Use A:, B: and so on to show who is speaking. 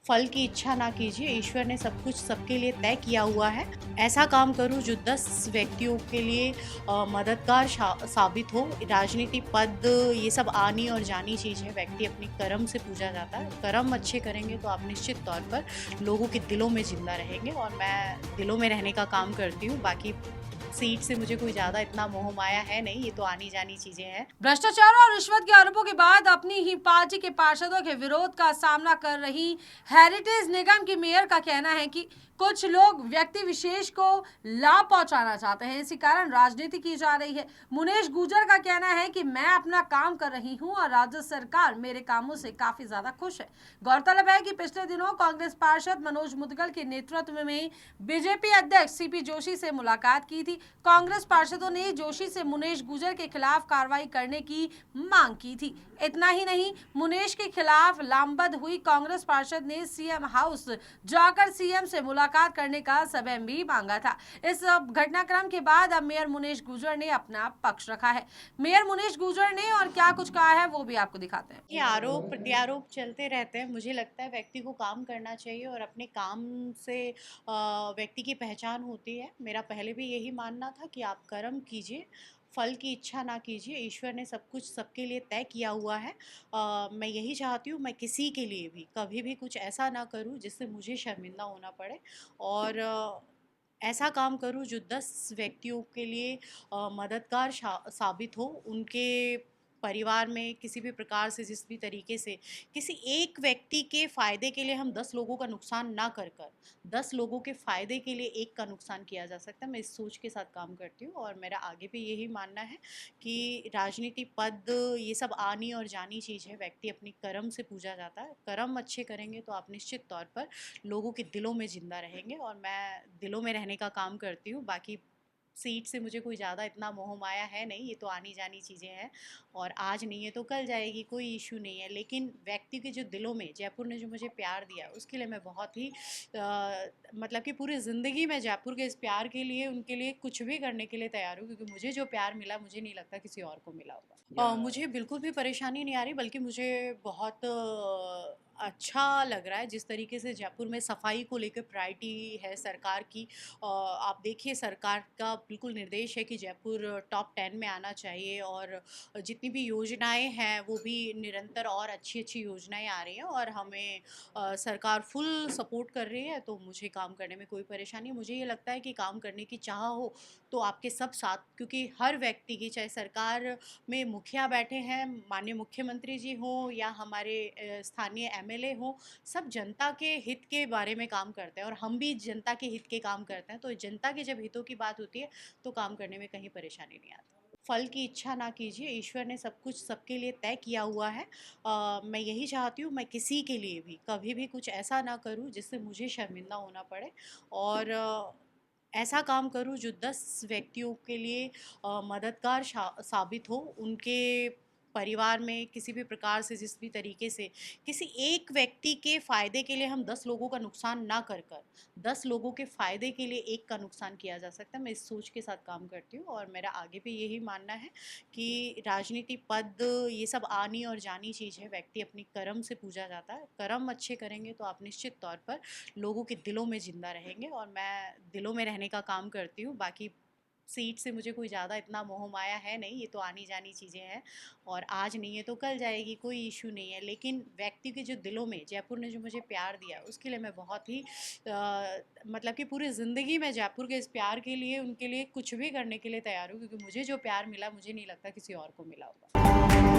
A: फल की इच्छा ना कीजिए, ईश्वर ने सब कुछ सबके लिए तय किया हुआ है। ऐसा काम करूँ जो 10 व्यक्तियों के लिए मददगार साबित हो। राजनीति पद ये सब आनी और जानी चीज़ है, व्यक्ति अपनी कर्म से पूजा जाता है। कर्म अच्छे करेंगे तो आप निश्चित तौर पर लोगों के दिलों में ज़िंदा रहेंगे और मैं दिलों में रहने का काम करती हूँ। बाकी सीट से मुझे कोई ज़्यादा इतना मोह माया है नहीं, ये तो आनी जानी चीज़ें हैं।
B: भ्रष्टाचार और रिश्वत के आरोपों के बाद अपनी ही पार्टी के पार्षदों के विरोध का सामना कर रही हेरिटेज निगम की मेयर का कहना है कि कुछ लोग व्यक्ति विशेष को लाभ पहुंचाना चाहते हैं, इसी कारण राजनीति की जा रही है। मुनेश गुर्जर का कहना है कि मैं अपना काम कर रही हूं और राज्य सरकार मेरे कामों से काफी ज्यादा खुश है। गौरतलब है कि पिछले दिनों कांग्रेस पार्षद मनोज मुदगल के नेतृत्व में बीजेपी अध्यक्ष सीपी जोशी से मुलाकात की थी। कांग्रेस पार्षदों ने जोशी से मुनेश गुर्जर के खिलाफ कार्रवाई करने की मांग की थी। इतना ही नहीं, मुनेश के खिलाफ लामबंद हुई कांग्रेस पार्षद ने सीएम हाउस जाकर सीएम से मुलाकात करने का समय भी मांगा था। इस घटनाक्रम के बाद अब मेयर मुनेश गुर्जर ने अपना पक्ष रखा है। मेयर मुनेश गुर्जर ने और क्या कुछ कहा है वो भी आपको दिखाते हैं।
A: ये आरोप प्रत्यारोप चलते रहते हैं। मुझे लगता है व्यक्ति को काम करना चाहिए और अपने काम से व्यक्ति की पहचान होती है। मेरा पहले भी यही मानना था कि आप कर्म कीजिए, फल की इच्छा ना कीजिए। ईश्वर ने सब कुछ सबके लिए तय किया हुआ है। मैं यही चाहती हूँ, मैं किसी के लिए भी कभी भी कुछ ऐसा ना करूँ जिससे मुझे शर्मिंदा होना पड़े और ऐसा काम करूँ जो 10 व्यक्तियों के लिए मददगार साबित हो। उनके परिवार में किसी भी प्रकार से, जिस भी तरीके से किसी एक व्यक्ति के फ़ायदे के लिए हम 10 लोगों का नुकसान ना कर 10 लोगों के फ़ायदे के लिए एक का नुकसान किया जा सकता है। मैं इस सोच के साथ काम करती हूँ और मेरा आगे भी यही मानना है कि राजनीति पद ये सब आनी और जानी चीज़ है। व्यक्ति अपनी कर्म से पूजा जाता है। कर्म अच्छे करेंगे तो आप निश्चित तौर पर लोगों के दिलों में ज़िंदा रहेंगे और मैं दिलों में रहने का काम करती हूँ। बाकी सीट से मुझे कोई ज़्यादा इतना मोह माया है नहीं, ये तो आनी जानी चीज़ें हैं और आज नहीं है तो कल जाएगी, कोई इशू नहीं है। लेकिन व्यक्ति के जो दिलों में, जयपुर ने जो मुझे प्यार दिया उसके लिए मैं बहुत ही मतलब कि पूरी ज़िंदगी में जयपुर के इस प्यार के लिए, उनके लिए कुछ भी करने के लिए तैयार हूँ, क्योंकि मुझे जो प्यार मिला मुझे नहीं लगता किसी और को मिला होगा। मुझे बिल्कुल भी परेशानी नहीं आ रही, बल्कि मुझे बहुत अच्छा लग रहा है जिस तरीके से जयपुर में सफाई को लेकर प्रायोरिटी है सरकार की। आप देखिए, सरकार का बिल्कुल निर्देश है कि जयपुर टॉप 10 में आना चाहिए और जितनी भी योजनाएं हैं वो भी निरंतर और अच्छी अच्छी योजनाएं आ रही हैं और हमें सरकार फुल सपोर्ट कर रही है। तो मुझे काम करने में कोई परेशानी, मुझे ये लगता है कि काम करने की चाह हो तो आपके सब साथ, क्योंकि हर व्यक्ति की, चाहे सरकार में मुखिया बैठे हैं, माननीय मुख्यमंत्री जी हों या हमारे स्थानीय एमएलए हों, सब जनता के हित के बारे में काम करते हैं और हम भी जनता के हित के काम करते हैं। तो जनता के जब हितों की बात होती है तो काम करने में कहीं परेशानी नहीं आती। फल की इच्छा ना कीजिए, ईश्वर ने सब कुछ सबके लिए तय किया हुआ है। मैं यही चाहती हूँ, मैं किसी के लिए भी कभी भी कुछ ऐसा ना करूँ जिससे मुझे शर्मिंदा होना पड़े और ऐसा काम करूँ जो 10 व्यक्तियों के लिए मददगार साबित हो। उनके परिवार में किसी भी प्रकार से, जिस भी तरीके से किसी एक व्यक्ति के फ़ायदे के लिए हम 10 लोगों का नुकसान ना कर 10 लोगों के फ़ायदे के लिए एक का नुकसान किया जा सकता है। मैं इस सोच के साथ काम करती हूँ और मेरा आगे भी यही मानना है कि राजनीति पद ये सब आनी और जानी चीज़ है। व्यक्ति अपनी कर्म से पूजा जाता है। कर्म अच्छे करेंगे तो आप निश्चित तौर पर लोगों के दिलों में ज़िंदा रहेंगे और मैं दिलों में रहने का काम करती हूँ। बाकी सीट से मुझे कोई ज़्यादा इतना मोह माया है नहीं, ये तो आनी जानी चीज़ें हैं और आज नहीं है तो कल जाएगी, कोई इशू नहीं है। लेकिन व्यक्ति के जो दिलों में, जयपुर ने जो मुझे प्यार दिया उसके लिए मैं बहुत ही मतलब कि पूरी ज़िंदगी में जयपुर के इस प्यार के लिए, उनके लिए कुछ भी करने के लिए तैयार हूँ, क्योंकि मुझे जो प्यार मिला मुझे नहीं लगता किसी और को मिला होगा।